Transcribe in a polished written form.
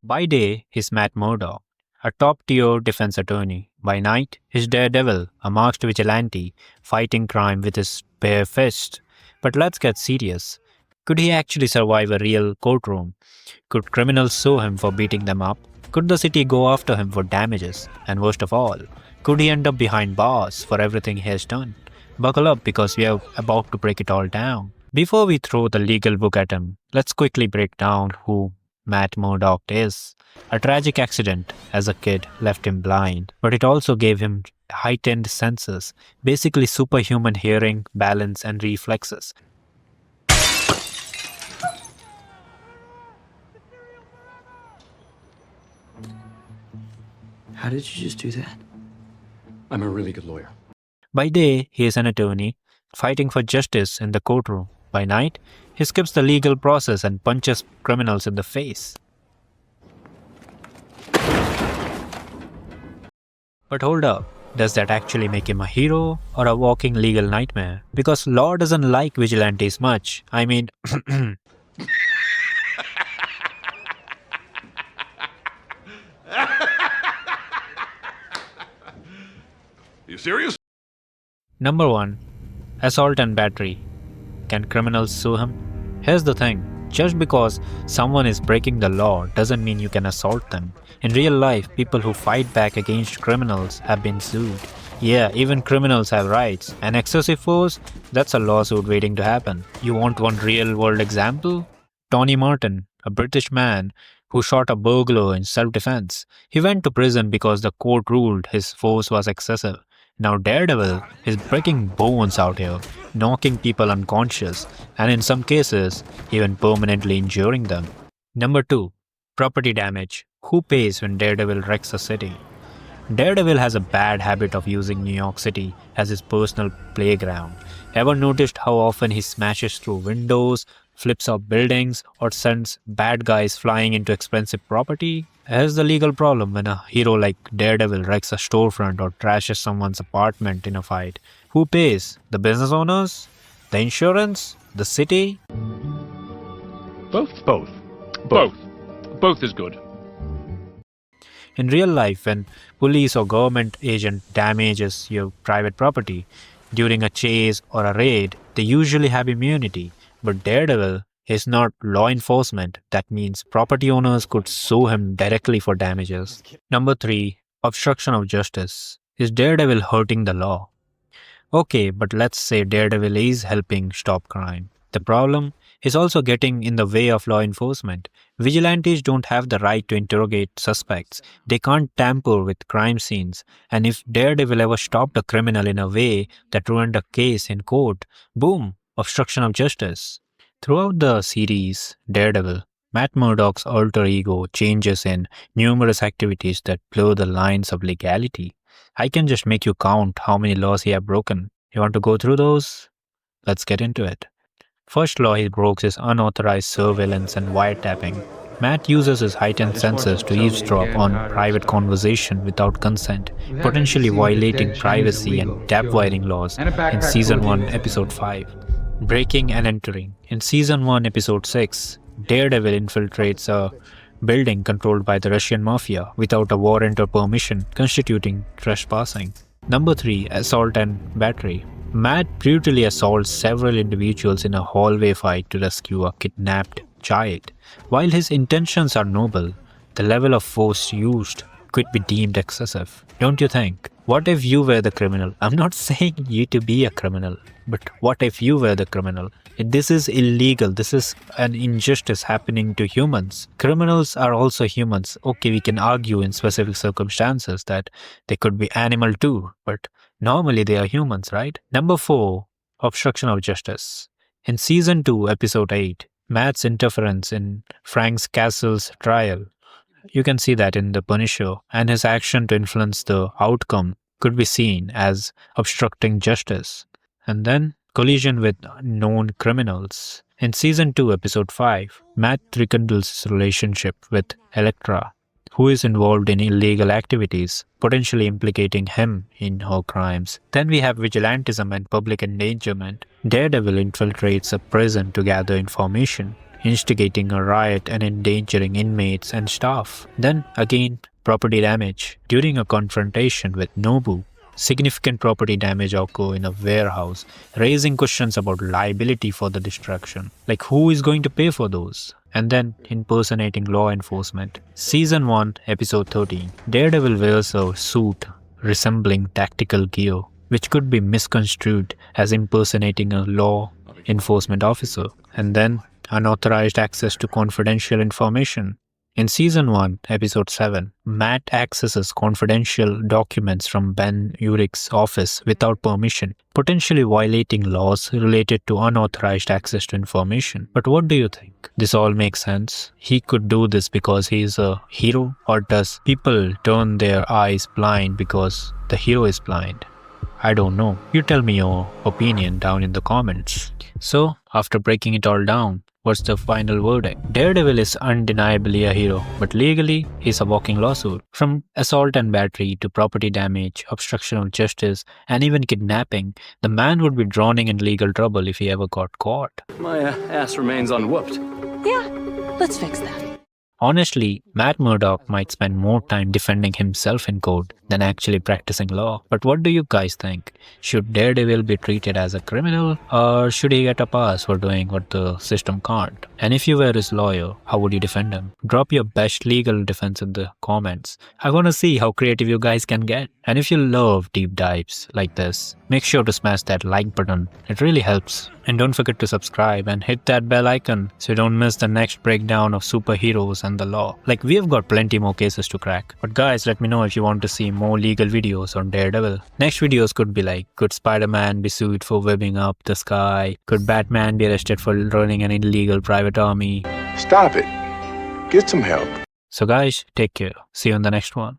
By day, he's Matt Murdock, a top-tier defense attorney. By night, he's Daredevil, a masked vigilante, fighting crime with his bare fist. But let's get serious. Could he actually survive a real courtroom? Could criminals sue him for beating them up? Could the city go after him for damages? And worst of all, could he end up behind bars for everything he has done? Buckle up because we are about to break it all down. Before we throw the legal book at him, let's quickly break down who Matt Murdock is. A tragic accident as a kid left him blind, but it also gave him heightened senses, basically superhuman hearing, balance, and reflexes. How did you just do that? I'm a really good lawyer. By day, he is an attorney, fighting for justice in the courtroom. By night, he skips the legal process and punches criminals in the face. But hold up, does that actually make him a hero or a walking legal nightmare? Because law doesn't like vigilantes much. I mean, You serious? Number 1. Assault and battery. Can criminals sue him? Here's the thing. Just because someone is breaking the law doesn't mean you can assault them. In real life, people who fight back against criminals have been sued. Yeah, even criminals have rights. And excessive force? That's a lawsuit waiting to happen. You want one real-world example? Tony Martin, a British man who shot a burglar in self-defense. He went to prison because the court ruled his force was excessive. Now Daredevil is breaking bones out here, knocking people unconscious, and in some cases, even permanently injuring them. Number 2. Property damage. Who pays when Daredevil wrecks a city? Daredevil has a bad habit of using New York City as his personal playground. Ever noticed how often he smashes through windows, flips up buildings, or sends bad guys flying into expensive property? Here's the legal problem when a hero like Daredevil wrecks a storefront or trashes someone's apartment in a fight. Who pays? The business owners? The insurance? The city? Both. Both is good. In real life, when police or government agent damages your private property during a chase or a raid, they usually have immunity. But Daredevil is not law enforcement. That means property owners could sue him directly for damages. Number 3. Obstruction of justice. Is Daredevil hurting the law? Okay, but let's say Daredevil is helping stop crime. The problem is also getting in the way of law enforcement. Vigilantes don't have the right to interrogate suspects. They can't tamper with crime scenes. And if Daredevil ever stopped a criminal in a way that ruined a case in court, boom, obstruction of justice. Throughout the series, Daredevil, Matt Murdock's alter ego changes in numerous activities that blur the lines of legality. I can just make you count how many laws he has broken. You want to go through those? Let's get into it. First law he broke is unauthorized surveillance and wiretapping. Matt uses his heightened senses to eavesdrop on private conversation without consent, potentially violating privacy and tap-wiring laws in Season 1, Episode 5. Breaking and entering. In Season 1, Episode 6, Daredevil infiltrates a building controlled by the Russian mafia without a warrant or permission, constituting trespassing. Number 3. Assault and battery. Matt brutally assaults several individuals in a hallway fight to rescue a kidnapped child. While his intentions are noble, the level of force used could be deemed excessive. Don't you think? What if you were the criminal? I'm not saying you to be a criminal, but what if you were the criminal? This is illegal. This is an injustice happening to humans. Criminals are also humans. Okay, we can argue in specific circumstances that they could be animal too, but normally they are humans, right? Number 4, obstruction of justice. In Season 2, Episode 8, Matt's interference in Frank Castle's trial. You can see that in The Punisher, and his action to influence the outcome could be seen as obstructing justice. And then, collision with known criminals. In Season 2, Episode 5, Matt rekindles his relationship with Elektra, who is involved in illegal activities, potentially implicating him in her crimes. Then we have vigilantism and public endangerment. Daredevil infiltrates a prison to gather information, instigating a riot and endangering inmates and staff. Then again, property damage. During a confrontation with Nobu, significant property damage occur in a warehouse, raising questions about liability for the destruction. Like, who is going to pay for those? And then impersonating law enforcement. Season 1, Episode 13. Daredevil wears a suit resembling tactical gear, which could be misconstrued as impersonating a law enforcement officer. And then unauthorized access to confidential information. In Season 1, Episode 7, Matt accesses confidential documents from Ben Urich's office without permission, potentially violating laws related to unauthorized access to information. But what do you think? This all makes sense? He could do this because he is a hero? Or does people turn their eyes blind because the hero is blind? I don't know. You tell me your opinion down in the comments. So, after breaking it all down, what's the final verdict? Daredevil is undeniably a hero, but legally, he's a walking lawsuit. From assault and battery to property damage, obstruction of justice, and even kidnapping, the man would be drowning in legal trouble if he ever got caught. My ass remains unwhooped. Yeah, let's fix that. Honestly, Matt Murdock might spend more time defending himself in court than actually practicing law. But what do you guys think? Should Daredevil be treated as a criminal, or should he get a pass for doing what the system can't? And if you were his lawyer, how would you defend him? Drop your best legal defense in the comments. I want to see how creative you guys can get. And if you love deep dives like this, make sure to smash that like button. It really helps. And don't forget to subscribe and hit that bell icon so you don't miss the next breakdown of superheroes and the law. Like, we have got plenty more cases to crack. But guys, let me know if you want to see more legal videos on Daredevil. Next videos could be like, could Spider-Man be sued for webbing up the sky? Could Batman be arrested for running an illegal private army? Stop it. Get some help. So guys, take care. See you on the next one.